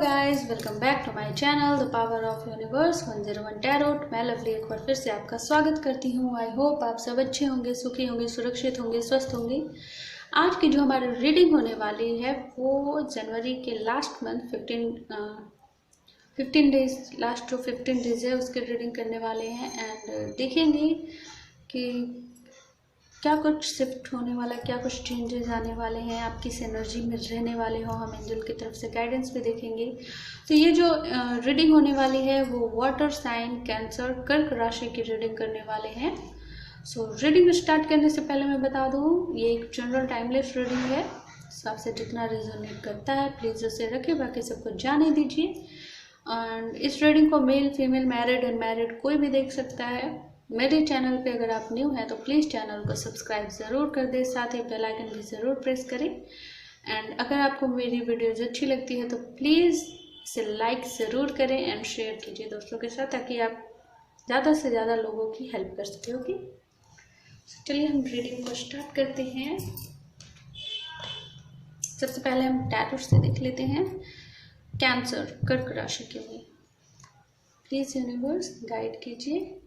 Guys, welcome back to my channel the power of universe 101 tarot. मैं लवली एक बार फिर से आपका स्वागत करती हूँ। आई होप आप सब अच्छे होंगे, सुखी होंगे, सुरक्षित होंगे, स्वस्थ होंगे। आज की जो हमारी रीडिंग होने वाली है वो जनवरी के लास्ट मंथ 15 डेज, लास्ट जो 15 डेज है उसके रीडिंग करने वाले हैं एंड देखेंगे कि क्या कुछ शिफ्ट होने वाला है, क्या कुछ चेंजेस आने वाले हैं, आप किस एनर्जी में रहने वाले हो। हम एंजल की तरफ से गाइडेंस भी देखेंगे। तो ये जो रीडिंग होने वाली है वो वाटर साइन, कैंसर, कर्क राशि की रीडिंग करने वाले हैं। सो रीडिंग स्टार्ट करने से पहले मैं बता दूँ, ये एक जनरल टाइमलेस रीडिंग है। आपसे जितना रिजोनेट करता है प्लीज़ उसे रखें, बाकी सबको जाने दीजिए। एंड इस रीडिंग को मेल, फीमेल, मैरिड, अनमैरिड कोई भी देख सकता है। मेरे चैनल पे अगर आप न्यू हैं तो प्लीज़ चैनल को सब्सक्राइब ज़रूर कर दें, साथ ही बेल आइकन भी ज़रूर प्रेस करें। एंड अगर आपको मेरी वीडियोज़ अच्छी लगती है तो प्लीज़ इसे लाइक ज़रूर करें एंड शेयर कीजिए दोस्तों के साथ, ताकि आप ज़्यादा से ज़्यादा लोगों की हेल्प कर सकें। ओके, चलिए हम रीडिंग को स्टार्ट करते हैं। सबसे पहले हम टैरोट से देख लेते हैं कैंसर, कर्क राशि के लिए। प्लीज़ यूनिवर्स गाइड कीजिए।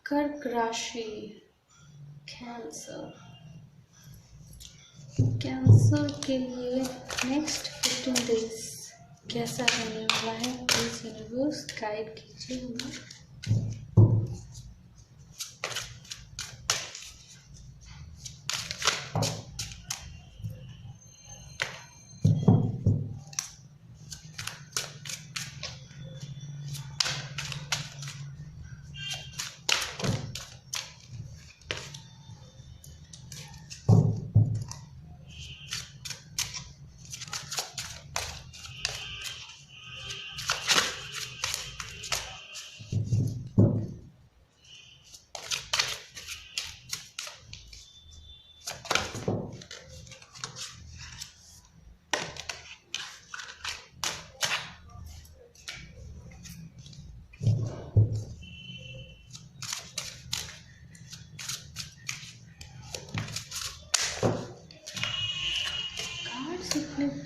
कर्क राशि, कैंसर के लिए नेक्स्ट 15 डेज कैसा रहने वाला है, प्लीज यूनिवर्स गाइड कीजिए हमें।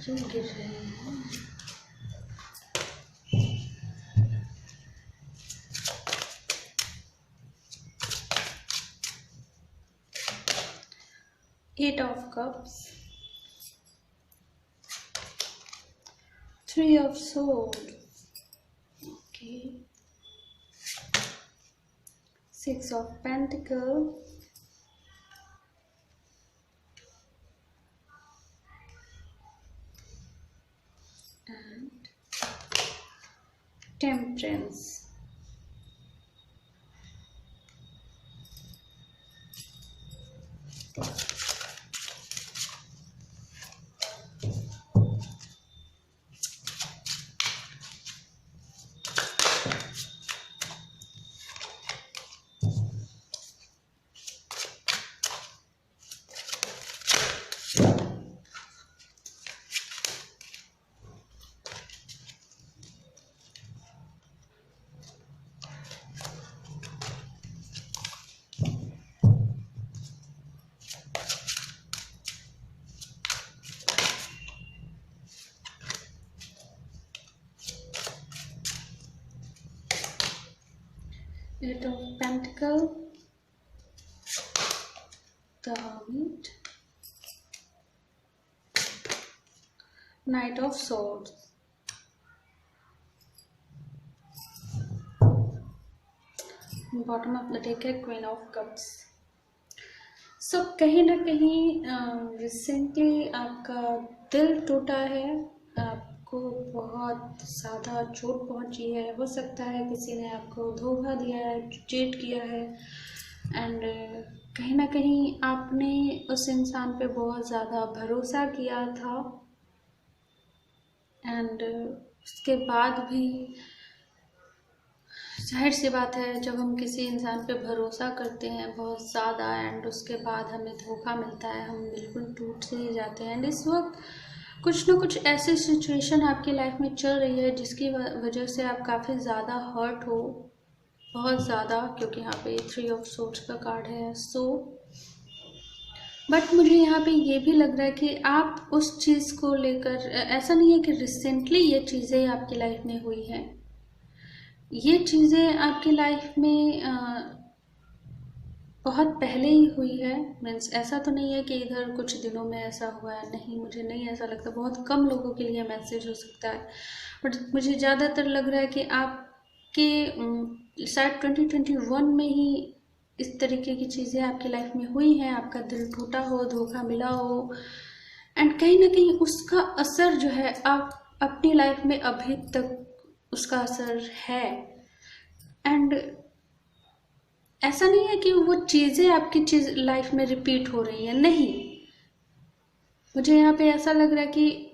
जो गिर रहे हैं Eight of Cups, Three of Swords, okay, Six of Pentacles, and Temperance. Eight of Pentacles, the Hermit, Knight of Swords, bottom of the deck है Queen of Cups। So कहीं ना कहीं रिसेंटली आपका दिल टूटा है, आपको बहुत ज़्यादा चोट पहुंची है। हो सकता है किसी ने आपको धोखा दिया है, चीट किया है एंड कहीं ना कहीं आपने उस इंसान पे बहुत ज़्यादा भरोसा किया था एंड उसके बाद भी जाहिर सी बात है, जब हम किसी इंसान पे भरोसा करते हैं बहुत ज़्यादा एंड उसके बाद हमें धोखा मिलता है, हम बिल्कुल टूट से ही जाते हैं। एंड इस वक्त कुछ ना कुछ ऐसी सिचुएशन आपकी लाइफ में चल रही है जिसकी वजह से आप काफ़ी ज़्यादा हर्ट हो, बहुत ज़्यादा, क्योंकि यहाँ पे 3 ऑफ सोर्ड्स का कार्ड है। सो बट मुझे यहाँ पे ये भी लग रहा है कि आप उस चीज़ को लेकर, ऐसा नहीं है कि रिसेंटली ये चीज़ें आपकी लाइफ में हुई हैं, ये चीज़ें आपकी लाइफ में बहुत पहले ही हुई है। मीन्स ऐसा तो नहीं है कि इधर कुछ दिनों में ऐसा हुआ है, नहीं, मुझे नहीं ऐसा लगता। बहुत कम लोगों के लिए मैसेज हो सकता है, बट मुझे ज़्यादातर लग रहा है कि आपके शायद 2021 में ही इस तरीके की चीज़ें आपकी लाइफ में हुई हैं। आपका दिल टूटा हो, धोखा मिला हो, एंड कहीं ना कहीं उसका असर जो है आप अपनी लाइफ में अभी तक उसका असर है। एंड ऐसा नहीं है कि वो चीज़ें आपकी चीज लाइफ में रिपीट हो रही हैं, नहीं। मुझे यहाँ पे ऐसा लग रहा है कि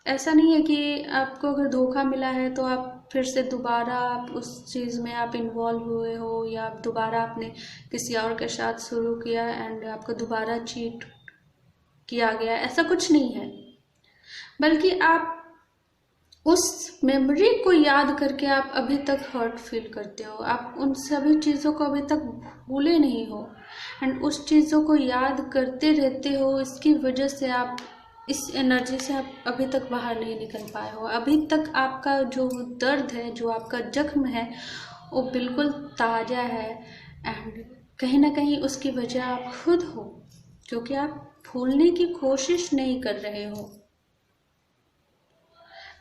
ऐसा नहीं है कि आपको अगर धोखा मिला है तो आप फिर से दोबारा आप उस चीज़ में आप इन्वॉल्व हुए हो, या आप दोबारा आपने किसी और के साथ शुरू किया एंड आपको दोबारा चीट किया गया, ऐसा कुछ नहीं है। बल्कि आप उस मेमोरी को याद करके आप अभी तक हर्ट फील करते हो, आप उन सभी चीज़ों को अभी तक भूले नहीं हो, एंड उस चीज़ों को याद करते रहते हो। इसकी वजह से आप इस एनर्जी से आप अभी तक बाहर नहीं निकल पाए हो। अभी तक आपका जो दर्द है, जो आपका जख्म है, वो बिल्कुल ताज़ा है, एंड कहीं ना कहीं उसकी वजह आप खुद हो, क्योंकि आप भूलने की कोशिश नहीं कर रहे हो।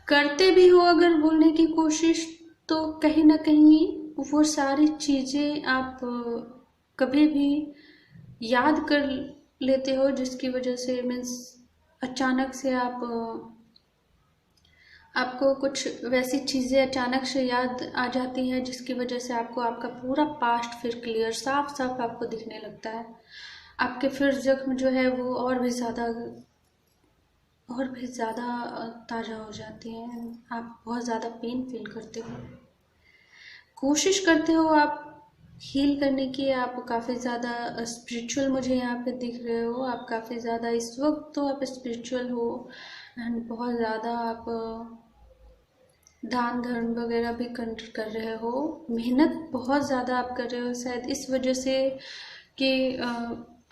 करते भी हो अगर भूलने की कोशिश, तो कहीं ना कहीं वो सारी चीज़ें आप कभी भी याद कर लेते हो, जिसकी वजह से मीन्स अचानक से आपको कुछ वैसी चीज़ें अचानक से याद आ जाती हैं, जिसकी वजह से आपको आपका पूरा पास्ट फिर क्लियर साफ साफ आपको दिखने लगता है। आपके फिर जख्म जो है वो और भी ज़्यादा ताज़ा हो जाती हैं। आप बहुत ज़्यादा पेन फील करते हो, कोशिश करते हो आप हील करने की। आप काफ़ी ज़्यादा स्पिरिचुअल मुझे यहाँ पे दिख रहे हो, आप काफ़ी ज़्यादा इस वक्त तो आप स्पिरिचुअल हो, एंड बहुत ज़्यादा आप दान धर्म वगैरह भी कर रहे हो। मेहनत बहुत ज़्यादा आप कर रहे हो, शायद इस वजह से कि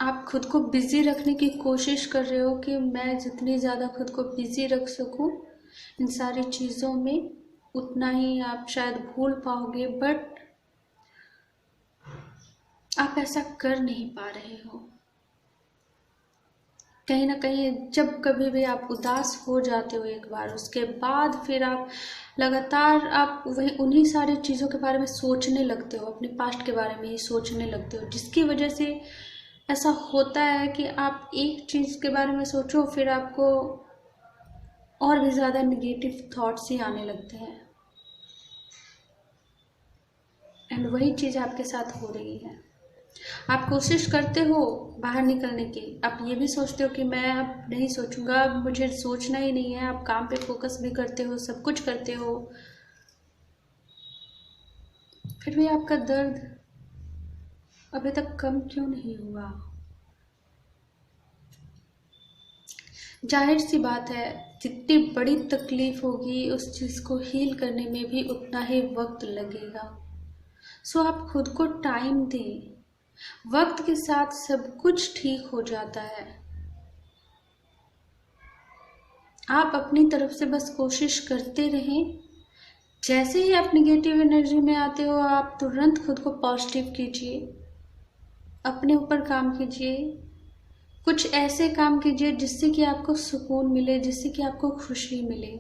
आप खुद को बिज़ी रखने की कोशिश कर रहे हो कि मैं जितनी ज़्यादा खुद को बिज़ी रख सकूं इन सारी चीज़ों में, उतना ही आप शायद भूल पाओगे, बट आप ऐसा कर नहीं पा रहे हो। कहीं ना कहीं जब कभी भी आप उदास हो जाते हो एक बार, उसके बाद फिर आप लगातार आप वही उन्हीं सारी चीज़ों के बारे में सोचने लगते हो, अपने पास्ट के बारे में ही सोचने लगते हो, जिसकी वजह से ऐसा होता है कि आप एक चीज़ के बारे में सोचो, फिर आपको और भी ज़्यादा निगेटिव थॉट्स ही आने लगते हैं, एंड वही चीज़ आपके साथ हो रही है। आप कोशिश करते हो बाहर निकलने की, आप ये भी सोचते हो कि मैं अब नहीं सोचूंगा, अब मुझे सोचना ही नहीं है। आप काम पे फोकस भी करते हो, सब कुछ करते हो, फिर भी आपका दर्द अभी तक कम क्यों नहीं हुआ? जाहिर सी बात है, जितनी बड़ी तकलीफ होगी उस चीज़ को हील करने में भी उतना ही वक्त लगेगा। सो आप खुद को टाइम दें, वक्त के साथ सब कुछ ठीक हो जाता है। आप अपनी तरफ से बस कोशिश करते रहें। जैसे ही आप निगेटिव एनर्जी में आते हो, आप तुरंत खुद को पॉजिटिव कीजिए, अपने ऊपर काम कीजिए, कुछ ऐसे काम कीजिए जिससे कि आपको सुकून मिले, जिससे कि आपको खुशी मिले।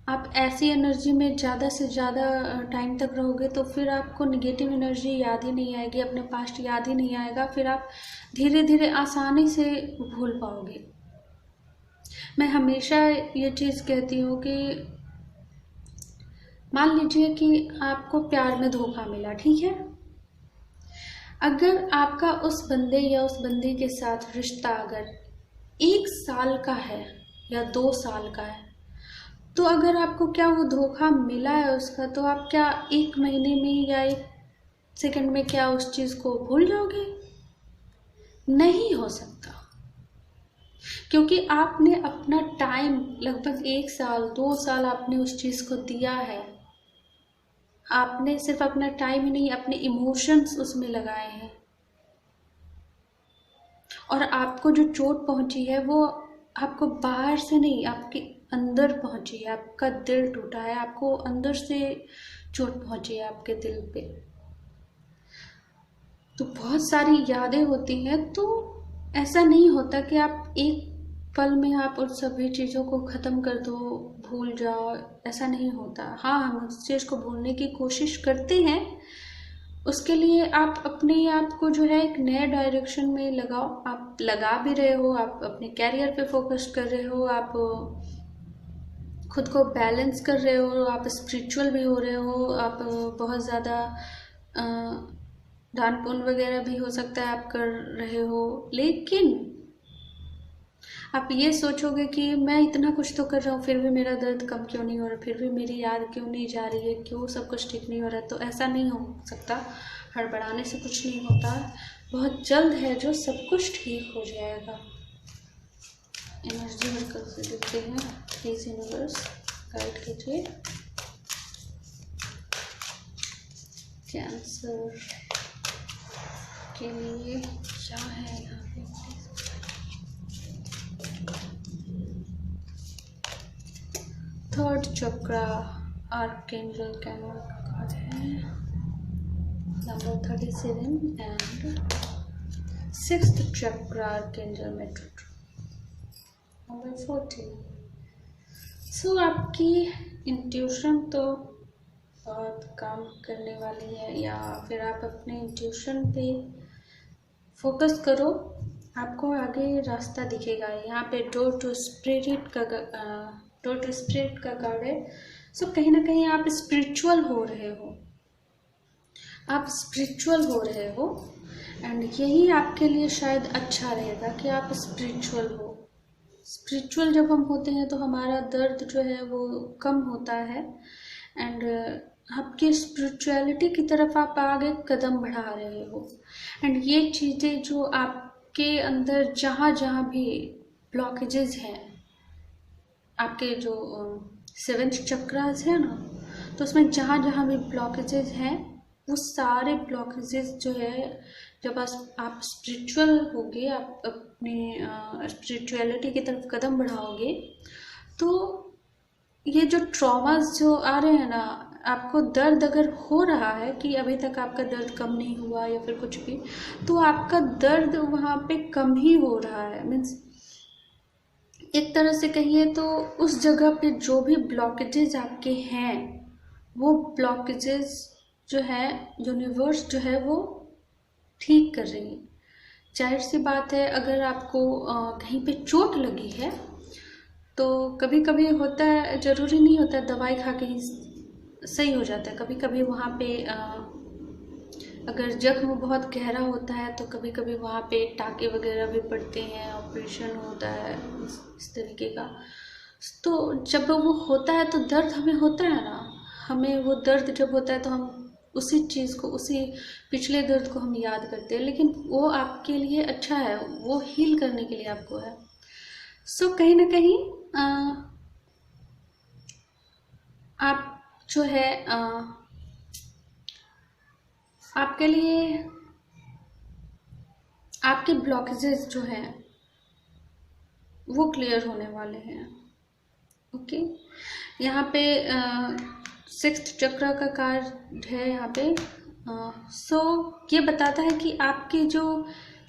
आप ऐसी एनर्जी में ज़्यादा से ज़्यादा टाइम तक रहोगे तो फिर आपको निगेटिव एनर्जी याद ही नहीं आएगी, अपने पास्ट याद ही नहीं आएगा, फिर आप धीरे धीरे आसानी से भूल पाओगे। मैं हमेशा ये चीज़ कहती हूँ कि मान लीजिए कि आपको प्यार में धोखा मिला, ठीक है। अगर आपका उस बंदे या उस बंदी के साथ रिश्ता अगर 1 साल का है या 2 साल का है, तो अगर आपको क्या वो धोखा मिला है उसका, तो आप क्या 1 महीने में या 1 सेकंड में क्या उस चीज़ को भूल जाओगे? नहीं हो सकता, क्योंकि आपने अपना टाइम लगभग 1 साल 2 साल आपने उस चीज़ को दिया है। आपने सिर्फ अपना टाइम ही नहीं, अपने इमोशंस उसमें लगाए हैं, और आपको जो चोट पहुंची है वो आपको बाहर से नहीं, आपके अंदर पहुंची है। आपका दिल टूटा है, आपको अंदर से चोट पहुंची है आपके दिल पे। तो बहुत सारी यादें होती हैं। तो ऐसा नहीं होता कि आप एक पल में आप उन सभी चीज़ों को ख़त्म कर दो, भूल जाओ, ऐसा नहीं होता। हाँ, हम उस चीज़ को भूलने की कोशिश करते हैं। उसके लिए आप अपने आप को जो है एक नए डायरेक्शन में लगाओ। आप लगा भी रहे हो, आप अपने कैरियर पे फोकस कर रहे हो, आप खुद को बैलेंस कर रहे हो, आप स्पिरिचुअल भी हो रहे हो, आप बहुत ज़्यादा दान पुण्य वगैरह भी हो सकता है आप कर रहे हो। लेकिन आप ये सोचोगे कि मैं इतना कुछ तो कर रहा हूँ, फिर भी मेरा दर्द कम क्यों नहीं हो रहा, फिर भी मेरी याद क्यों नहीं जा रही है, क्यों सब कुछ ठीक नहीं हो रहा है। तो ऐसा नहीं हो सकता। हड़बड़ाने से कुछ नहीं होता। बहुत जल्द है जो सब कुछ ठीक हो जाएगा। एनर्जी वर्कर से देखते हैं, प्लीज यूनिवर्स गाइड कीजिए। कैंसर के लिए क्या है यहाँ पे? थर्ड चक्रा आर्कएंजल कैमल का कार्ड है, number 37 and sixth chakra archangel Metatron, number 14। So आपकी इंट्यूशन तो बहुत काम करने वाली है, या फिर आप अपने इंट्यूशन पे फोकस करो, आपको आगे रास्ता दिखेगा। यहाँ पे डोर टू स्पिरिट का कार्ड है। सो कहीं ना कहीं आप स्पिरिचुअल हो रहे हो, आप स्पिरिचुअल हो रहे हो एंड यही आपके लिए शायद अच्छा रहेगा कि आप स्पिरिचुअल हो। स्पिरिचुअल जब हम होते हैं तो हमारा दर्द जो है वो कम होता है एंड आपकी स्पिरिचुअलिटी की तरफ आप आगे कदम बढ़ा रहे हो। एंड ये चीज़ें जो आपके अंदर जहाँ जहाँ भी ब्लॉकेजेस हैं, आपके जो 7th चक्रास है ना, तो उसमें जहाँ जहाँ भी ब्लॉकेजेस हैं वो सारे ब्लॉकेजेस जो है, जब आप स्पिरिचुअल होगे, आप अपने स्पिरिचुअलिटी की तरफ कदम बढ़ाओगे, तो ये जो ट्रॉमास जो आ रहे हैं ना, आपको दर्द अगर हो रहा है कि अभी तक आपका दर्द कम नहीं हुआ या फिर कुछ भी, तो आपका दर्द वहाँ पे कम ही हो रहा है। मीन्स एक तरह से कहिए तो उस जगह पे जो भी ब्लॉकेजेस आपके हैं, वो ब्लॉकेजेस जो है यूनिवर्स जो है वो ठीक कर रही है। जाहिर सी बात है, अगर आपको कहीं पे चोट लगी है तो कभी कभी होता है, ज़रूरी नहीं होता दवाई खा के ही सही हो जाता है। कभी कभी वहाँ पे अगर जख्म बहुत गहरा होता है तो कभी कभी वहाँ पे टाँके वगैरह भी पड़ते हैं, ऑपरेशन होता है इस तरीके का। तो जब वो होता है तो दर्द हमें होता है ना, हमें वो दर्द जब होता है तो हम उसी चीज़ को, उसी पिछले दर्द को हम याद करते हैं, लेकिन वो आपके लिए अच्छा है, वो हील करने के लिए आपको है। सो कहीं ना कहीं आप जो है आपके लिए आपके ब्लॉकेजेस जो हैं वो क्लियर होने वाले हैं। ओके, यहाँ पे 6th चक्र का कार्ड है यहाँ पे। सो ये बताता है कि आपकी जो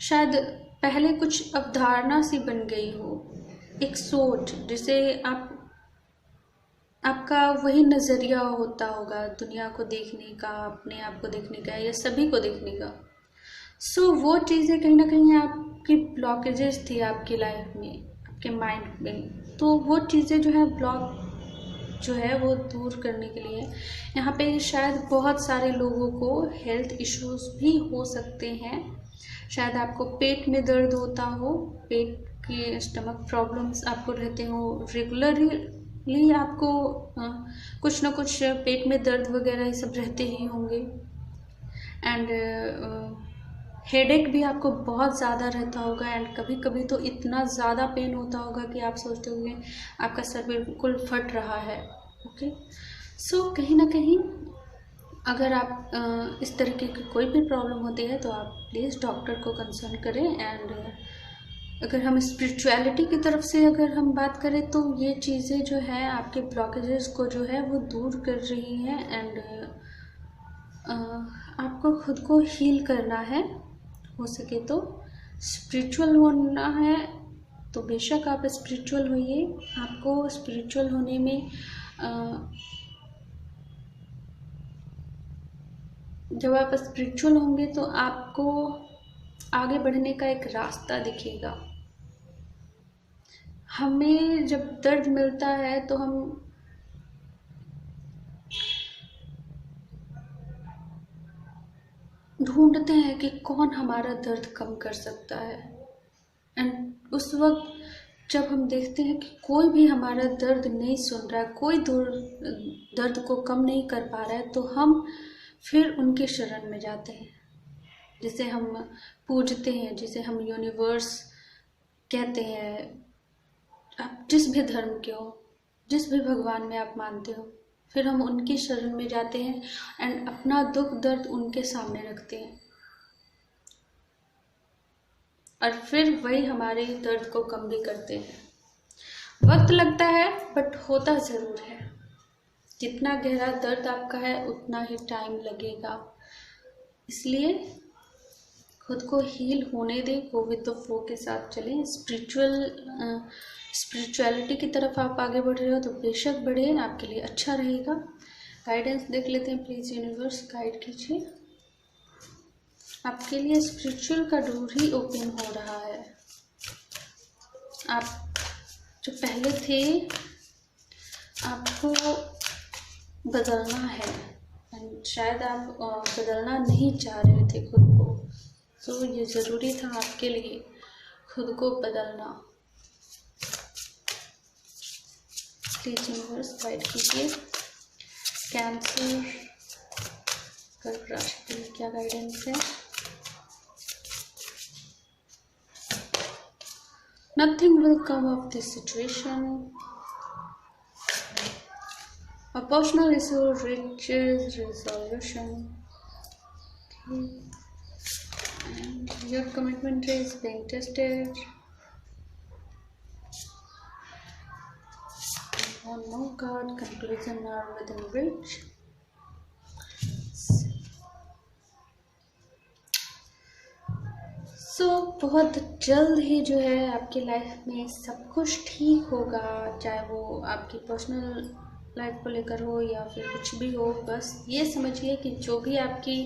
शायद पहले कुछ अवधारणा सी बन गई हो, एक सोच, जिसे आपका वही नज़रिया होता होगा दुनिया को देखने का, अपने आप को देखने का या सभी को देखने का। सो वो चीज़ें कहीं ना कहीं आपकी ब्लॉकेजेस थी आपकी लाइफ में, आपके माइंड में। तो वो चीज़ें जो है ब्लॉक जो है वो दूर करने के लिए यहाँ पे शायद बहुत सारे लोगों को हेल्थ इश्यूज भी हो सकते हैं। शायद आपको पेट में दर्द होता हो, पेट के स्टमक प्रॉब्लम्स आपको रहते हो, रेगुलरली आपको कुछ ना कुछ पेट में दर्द वगैरह ये सब रहते ही होंगे। एंड हेडेक भी आपको बहुत ज़्यादा रहता होगा एंड कभी कभी तो इतना ज़्यादा पेन होता होगा कि आप सोचते होंगे आपका सर बिल्कुल फट रहा है। ओके, सो कहीं ना कहीं अगर आप इस तरीके की कोई भी प्रॉब्लम होती है तो आप प्लीज़ डॉक्टर को कंसल्ट करें एंड अगर हम स्पिरिचुअलिटी की तरफ से अगर हम बात करें तो ये चीज़ें जो है आपके ब्लॉकेजेस को जो है वो दूर कर रही हैं। एंड आपको खुद को हील करना है, हो सके तो स्पिरिचुअल होना है तो बेशक आप स्पिरिचुअल होइए। आपको स्पिरिचुअल होने में जब आप स्पिरिचुअल होंगे तो आपको आगे बढ़ने का एक रास्ता दिखेगा। हमें जब दर्द मिलता है तो हम ढूंढते हैं कि कौन हमारा दर्द कम कर सकता है। एंड उस वक्त जब हम देखते हैं कि कोई भी हमारा दर्द नहीं सुन रहा है, कोई दर्द को कम नहीं कर पा रहा है, तो हम फिर उनके शरण में जाते हैं, जिसे हम पूजते हैं, जिसे हम यूनिवर्स कहते हैं। आप जिस भी धर्म के हो, जिस भी भगवान में आप मानते हो, फिर हम उनकी शरण में जाते हैं एंड अपना दुख दर्द उनके सामने रखते हैं और फिर वही हमारे दर्द को कम भी करते हैं। वक्त लगता है बट होता ज़रूर है। जितना गहरा दर्द आपका है उतना ही टाइम लगेगा, इसलिए खुद को हील होने दें, गो विद द फ्लो के साथ चलें। स्पिरिचुअलिटी की तरफ आप आगे बढ़ रहे हो तो बेशक बढ़े, आपके लिए अच्छा रहेगा। गाइडेंस देख लेते हैं, प्लीज़ यूनिवर्स गाइड कीजिए। आपके लिए स्पिरिचुअल का डोर ही ओपन हो रहा है। आप जो पहले थे आपको बदलना है एंड शायद आप बदलना नहीं चाह रहे थे खुद को, तो ये ज़रूरी था आपके लिए खुद को बदलना। प्लीज यूनिवर्स गाइड कीजिए। कैंसर कर्क राशि के लिए क्या गाइडेंस है? Nothing will come of this situation. A personal issue reaches resolution. And your commitment is being tested. One more card, conclusion are within reach. बहुत जल्द ही जो है आपकी लाइफ में सब कुछ ठीक होगा, चाहे वो आपकी पर्सनल लाइफ को लेकर हो या फिर कुछ भी हो। बस ये समझिए कि जो भी आपकी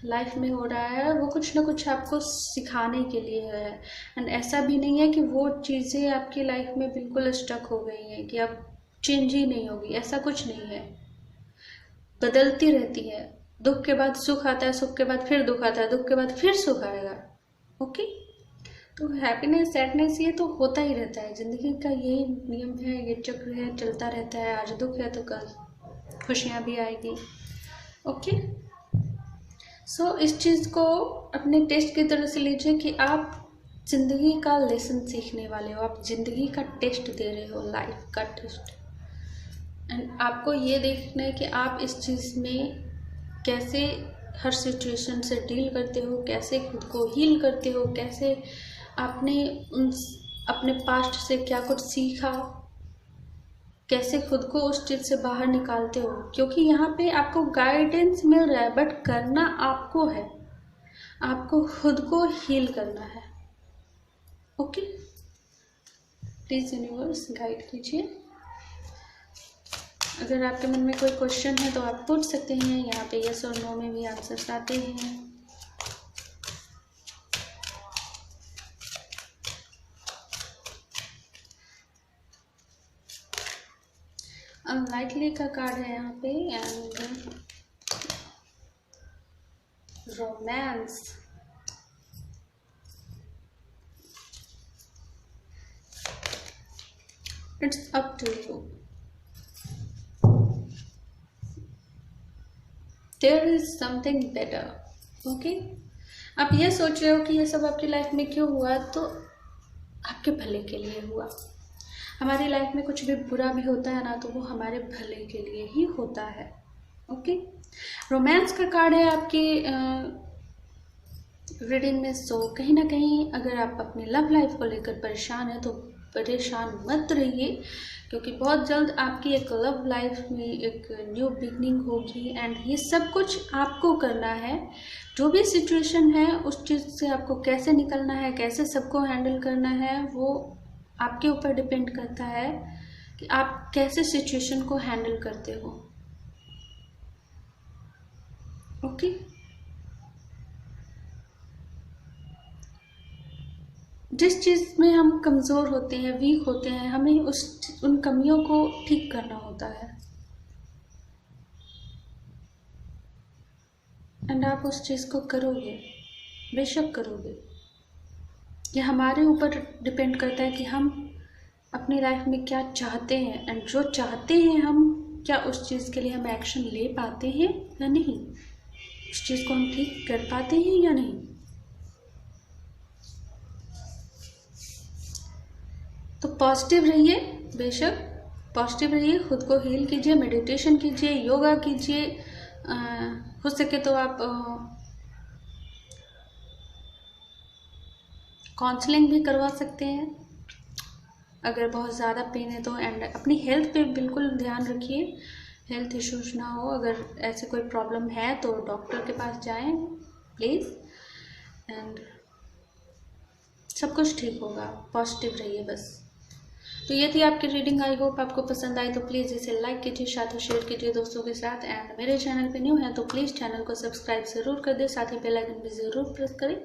लाइफ में हो रहा है वो कुछ ना कुछ आपको सिखाने के लिए है। एंड ऐसा भी नहीं है कि वो चीज़ें आपकी लाइफ में बिल्कुल स्टक हो गई हैं कि अब चेंज ही नहीं होगी, ऐसा कुछ नहीं है। बदलती रहती है। दुख के बाद सुख आता है, सुख के बाद फिर दुख आता है, दुख के बाद फिर सुख आएगा। ओके, तो हैप्पीनेस सैडनेस ये तो होता ही रहता है, ज़िंदगी का यही नियम है, ये चक्र है, चलता रहता है। आज दुख है तो कल खुशियाँ भी आएगी। ओके, सो इस चीज़ को अपने टेस्ट की तरह से लीजिए कि आप ज़िंदगी का लेसन सीखने वाले हो, आप ज़िंदगी का टेस्ट दे रहे हो, लाइफ का टेस्ट। एंड आपको ये देखना है कि आप इस चीज़ में कैसे हर सिचुएशन से डील करते हो, कैसे खुद को हील करते हो, कैसे आपने अपने पास्ट से क्या कुछ सीखा, कैसे खुद को उस चीज़ से बाहर निकालते हो। क्योंकि यहाँ पे आपको गाइडेंस मिल रहा है बट करना आपको है, आपको खुद को हील करना है। ओके, प्लीज़ यूनिवर्स गाइड कीजिए। अगर आपके मन में कोई क्वेश्चन है तो आप पूछ सकते हैं, यहाँ पे यस और नो में भी आंसर्स आते हैं। अनलाइकली का कार्ड है यहाँ पे, and romance. It's up to you. There is something better. Okay, आप ये सोच रहे हो कि ये सब आपकी लाइफ में क्यों हुआ, तो आपके भले के लिए हुआ। हमारी लाइफ में कुछ भी बुरा भी होता है ना, तो वो हमारे भले के लिए ही होता है। ओके, रोमांस का कार्ड है आपकी रीडिंग में। सो कहीं ना कहीं अगर आप अपनी लव लाइफ को लेकर परेशान हैं तो परेशान मत रहिए, क्योंकि बहुत जल्द आपकी एक लव लाइफ में एक न्यू बिगनिंग होगी एंड ये सब कुछ आपको करना है। जो भी सिचुएशन है उस चीज़ से आपको कैसे निकलना है, कैसे सबको हैंडल करना है, वो आपके ऊपर डिपेंड करता है कि आप कैसे सिचुएशन को हैंडल करते हो। ओके, जिस चीज़ में हम कमज़ोर होते हैं, वीक होते हैं, हमें उन कमियों को ठीक करना होता है एंड आप उस चीज़ को करोगे, बेशक करोगे। ये हमारे ऊपर डिपेंड करता है कि हम अपनी लाइफ में क्या चाहते हैं एंड जो चाहते हैं हम, क्या उस चीज़ के लिए हम एक्शन ले पाते हैं या नहीं, उस चीज़ को हम ठीक कर पाते हैं या नहीं। तो पॉजिटिव रहिए, बेशक पॉजिटिव रहिए, खुद को हील कीजिए, मेडिटेशन कीजिए, योगा कीजिए, हो सके तो आप काउंसलिंग भी करवा सकते हैं अगर बहुत ज़्यादा पेन है तो। एंड अपनी हेल्थ पे बिल्कुल ध्यान रखिए, हेल्थ इश्यूज ना हो। अगर ऐसे कोई प्रॉब्लम है तो डॉक्टर के पास जाएं प्लीज़, एंड सब कुछ ठीक होगा। पॉजिटिव रहिए बस। तो ये थी आपकी रीडिंग। आई होप आपको पसंद आई, तो प्लीज़ इसे लाइक कीजिए, साथ ही शेयर कीजिए दोस्तों के साथ। एंड मेरे चैनल पे न्यू है तो प्लीज़ चैनल को सब्सक्राइब ज़रूर कर दें, साथ ही बेल आइकन भी ज़रूर प्रेस करें।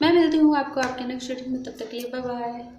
मैं मिलती हूँ आपको आपके नेक्स्ट रीडिंग में, तब तक के लिए बाय बाय।